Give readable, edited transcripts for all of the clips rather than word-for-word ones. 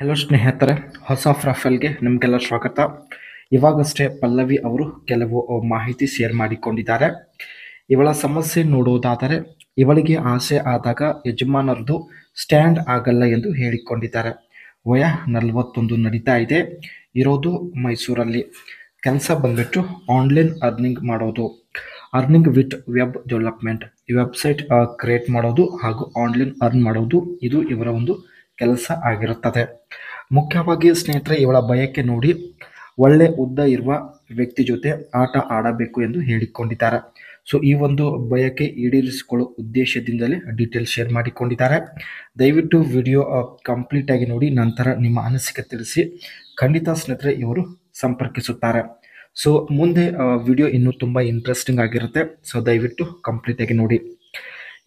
Hello ಸ್ನೇಹಿತರೆ, ಹೊಸ ಪ್ರೊಫೈಲ್ಗೆ ನಿಮಗೆಲ್ಲ ಸ್ವಾಗತ. ಇವಾಗಷ್ಟೇ ಪಲ್ಲವಿ ಅವರು ಕೆಲವು ಮಾಹಿತಿ ಶೇರ್ ಮಾಡಿಕೊಂಡಿದ್ದಾರೆ. ಇವಳ ಸಮಸ್ಯೆ ನೋಡುವುದಾದರೆ, ಇವಳಿಗೆ ಆಸೆ ಆದಾಗ ಯಜಮಾನರದು ಸ್ಟ್ಯಾಂಡ್ ಆಗಲ್ಲ ಎಂದು ಹೇಳಿಕೊಂಡಿದ್ದಾರೆ. ವಯ 41 ನಡೀತಾ ಇದೆ. ಇರೋದು ಮೈಸೂರಲ್ಲಿ. ಕೆಲಸ ಬಂದ್ಬಿಟ್ಟು ಆನ್ಲೈನ್ ಅರ್ನಿಂಗ್ ಮಾಡೋದು, earning with web development, website create ಮಾಡೋದು ಹಾಗೂ ಆನ್ಲೈನ್ ಅರ್ನ್ ಮಾಡೋದು, ಇದು ಇವರ ಒಂದು ಕೆಲಸ ಆಗಿರುತ್ತದೆ. ಮುಖ್ಯವಾಗಿ ಸ್ನೇಹಿತರೆ, ಇವಳ ಬಯಕೆ ನೋಡಿ, ಒಳ್ಳೆ ಉದ್ದ ಇರುವ ವ್ಯಕ್ತಿ ಜೊತೆ ಆಟ ಆಡಬೇಕು ಎಂದು ಹೇಳಿಕೊಂಡಿದ್ದಾರೆ. ಸೊ ಈ ಒಂದು ಬಯಕೆ ಈಡೇರಿಸಿಕೊಳ್ಳುವ ಉದ್ದೇಶದಿಂದಲೇ ಡೀಟೇಲ್ ಶೇರ್ ಮಾಡಿಕೊಂಡಿದ್ದಾರೆ. ದಯವಿಟ್ಟು ವಿಡಿಯೋ ಕಂಪ್ಲೀಟ್ ಆಗಿ ನೋಡಿ, ನಂತರ ನಿಮ್ಮ ಅನಿಸಿಕೆ ತಿಳಿಸಿ. ಖಂಡಿತ ಸ್ನೇಹಿತರೆ ಇವರು ಸಂಪರ್ಕಿಸುತ್ತಾರೆ. ಸೊ ಮುಂದೆ ವಿಡಿಯೋ ಇನ್ನೂ ತುಂಬ ಇಂಟ್ರೆಸ್ಟಿಂಗ್ ಆಗಿರುತ್ತೆ. ಸೊ ದಯವಿಟ್ಟು ಕಂಪ್ಲೀಟ್ ಆಗಿ ನೋಡಿ.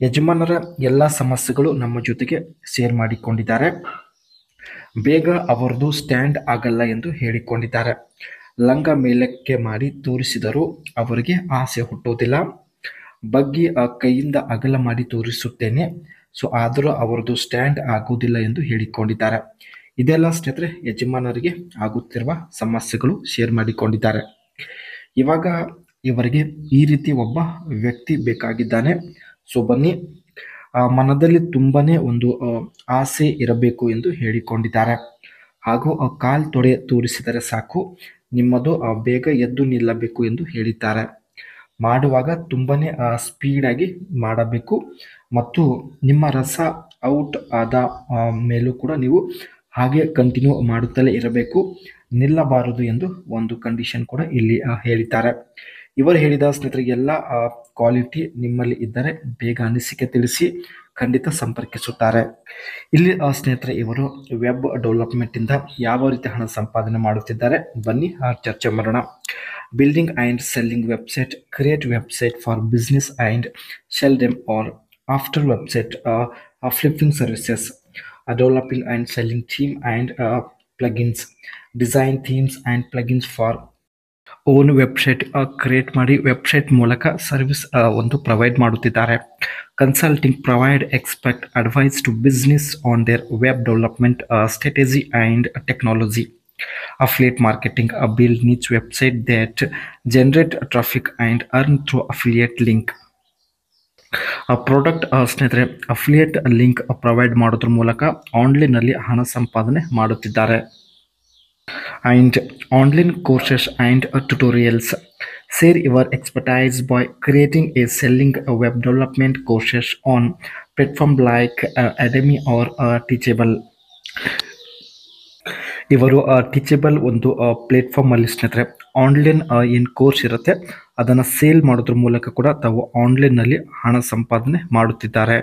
ಯಜಮಾನರ ಎಲ್ಲ ಸಮಸ್ಯೆಗಳು ನಮ್ಮ ಜೊತೆಗೆ ಶೇರ್ ಮಾಡಿಕೊಂಡಿದ್ದಾರೆ. ಬೇಗ ಅವರದು ಸ್ಟ್ಯಾಂಡ್ ಆಗಲ್ಲ ಎಂದು ಹೇಳಿಕೊಂಡಿದ್ದಾರೆ. ಲಂಗ ಮೇಲಕ್ಕೆ ಮಾಡಿ ತೋರಿಸಿದರೂ ಅವರಿಗೆ ಆಸೆ ಹುಟ್ಟುವುದಿಲ್ಲ. ಬಗ್ಗಿ ಕೈಯಿಂದ ಅಗಲ ಮಾಡಿ ತೋರಿಸುತ್ತೇನೆ, ಸೊ ಆದರೂ ಅವರದು ಸ್ಟ್ಯಾಂಡ್ ಆಗುವುದಿಲ್ಲ ಎಂದು ಹೇಳಿಕೊಂಡಿದ್ದಾರೆ. ಇದೆಲ್ಲ ಸ್ನೇಹಿತರೆ ಯಜಮಾನರಿಗೆ ಆಗುತ್ತಿರುವ ಸಮಸ್ಯೆಗಳು ಶೇರ್ ಮಾಡಿಕೊಂಡಿದ್ದಾರೆ. ಇವಾಗ ಇವರಿಗೆ ಈ ರೀತಿ ಒಬ್ಬ ವ್ಯಕ್ತಿ ಬೇಕಾಗಿದ್ದಾನೆ. ಸೊ ಬನ್ನಿ, ಮನದಲ್ಲಿ ತುಂಬನೇ ಒಂದು ಆಸೆ ಇರಬೇಕು ಎಂದು ಹೇಳಿಕೊಂಡಿದ್ದಾರೆ. ಹಾಗೂ ಕಾಲ್ ತೊಡೆ ತೋರಿಸಿದರೆ ಸಾಕು, ನಿಮ್ಮದು ಬೇಗ ಎದ್ದು ನಿಲ್ಲಬೇಕು ಎಂದು ಹೇಳಿದ್ದಾರೆ. ಮಾಡುವಾಗ ತುಂಬನೇ ಸ್ಪೀಡಾಗಿ ಮಾಡಬೇಕು ಮತ್ತು ನಿಮ್ಮ ರಸ ಔಟ್ ಆದ ಮೇಲೂ ಕೂಡ ನೀವು ಹಾಗೆ ಕಂಟಿನ್ಯೂ ಮಾಡುತ್ತಲೇ ಇರಬೇಕು, ನಿಲ್ಲಬಾರದು ಎಂದು ಒಂದು ಕಂಡೀಷನ್ ಕೂಡ ಇಲ್ಲಿ ಹೇಳಿದ್ದಾರೆ. ಇವರು ಹೇಳಿದ ಸ್ನೇಹಿತರಿಗೆ ಎಲ್ಲ ಕ್ವಾಲಿಟಿ ನಿಮ್ಮಲ್ಲಿ ಇದ್ದರೆ ಬೇಗ ಅನಿಸಿಕೆ ತಿಳಿಸಿ, ಖಂಡಿತ ಸಂಪರ್ಕಿಸುತ್ತಾರೆ. ಇಲ್ಲಿ ಸ್ನೇಹಿತರೆ ಇವರು ವೆಬ್ ಡೆವಲಪ್ಮೆಂಟಿಂದ ಯಾವ ರೀತಿ ಹಣ ಸಂಪಾದನೆ ಮಾಡುತ್ತಿದ್ದಾರೆ ಬನ್ನಿ ಚರ್ಚೆ ಮಾಡೋಣ. Building and selling website, create website for business and sell them or after website flipping services, developing and selling theme and plugins, design themes and plugins for own website create ಮಾಡಿ website ಮೂಲಕ service ಒಂದು provide ಮಾಡುತ್ತಿದ್ದಾರೆ. Consulting, provide expert advice to business on their web development strategy and technology. Affiliate marketing, build niche website that generate traffic and earn through affiliate link. Product ಸ್ನೇಹಿತರೆ affiliate link provide ಮಾಡೋದ್ರ ಮೂಲಕ ಆನ್ಲೈನಲ್ಲಿ ಹಣ ಸಂಪಾದನೆ ಮಾಡುತ್ತಿದ್ದಾರೆ. And online courses and tutorials. Share your expertise by creating a selling web development courses on platform like Udemy or Teachable. ಇವರು ಟೀಚಬಲ್ ಒಂದು ಪ್ಲೇಟ್ಫಾರ್ಮಲ್ಲಿ ಸ್ನೇಹಿತರೆ ಆನ್ಲೈನ್ ಏನು ಕೋರ್ಸ್ ಇರುತ್ತೆ ಅದನ್ನು ಸೇಲ್ ಮಾಡೋದ್ರ ಮೂಲಕ ಕೂಡ ತಾವು ಆನ್ಲೈನ್ನಲ್ಲಿ ಹಣ ಸಂಪಾದನೆ ಮಾಡುತ್ತಿದ್ದಾರೆ.